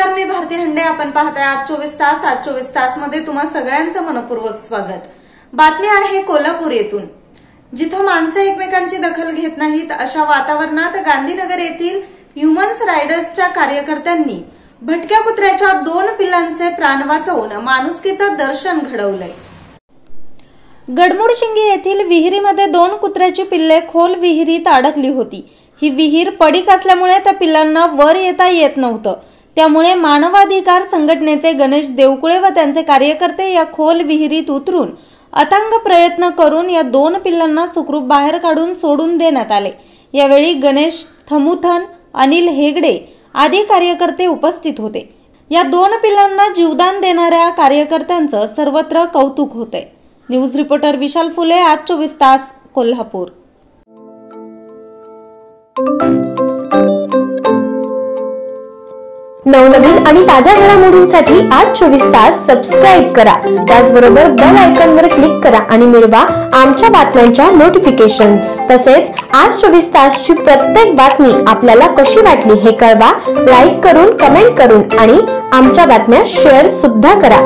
नमस्कार, मी भारती हंडे. आपण पाहताय आज 24 तास. आज 24 तास मध्ये तुम्हा सगळ्यांचं मनपूर्वक स्वागत. बातमी आहे कोल्हापूर येथून, जिथं माणसं एकमेकांची दखल घेत नाहीत अशा वातावरणात गांधीनगर येथील ह्युमन्स रायडर्सच्या कार्यकर्त्यांनी भटक्या कुत्र्याच्या 2 पिल्लांचे प्राण वाचवून माणुसकीचं दर्शन घडवलंय. गडमुडशिंगी येथील विहिरीमध्ये 2 कुत्र्याची पिल्ले खोल विहिरीत अडकली होती. ही विहीर पडीक असल्यामुळे त्या पिल्लांना वर येता येत नव्हतं. त्यामुळे मानवाधिकार संघटनेचे गणेश देवकुळे व त्यांचे कार्यकर्ते या खोल विहिरीत उतरून अथांग प्रयत्न करून या 2 पिल्लांना सुखरूप बाहेर काढून सोडून देण्यात आले. यावेळी गणेश थमुथन, अनिल हेगडे आदी कार्यकर्ते उपस्थित होते. या 2 पिल्लांना जीवदान देणाऱ्या कार्यकर्त्यांचं सर्वत्र कौतुक होते. न्यूज रिपोर्टर विशाल फुले, आज 24 तास, कोल्हापूर. नवनवीन आणि ताज्या घडामोडींसाठी आज 24 तास सबस्क्राईब करा. त्याचबरोबर बेल आयकॉनवर क्लिक करा आणि मिळवा आमच्या बातम्यांच्या नोटिफिकेशन्स. तसेच आज 24 तासची प्रत्येक बातमी आपल्याला कशी वाटली हे कळवा. लाईक करून, कमेंट करून आणि आमच्या बातम्या शेअर सुद्धा करा.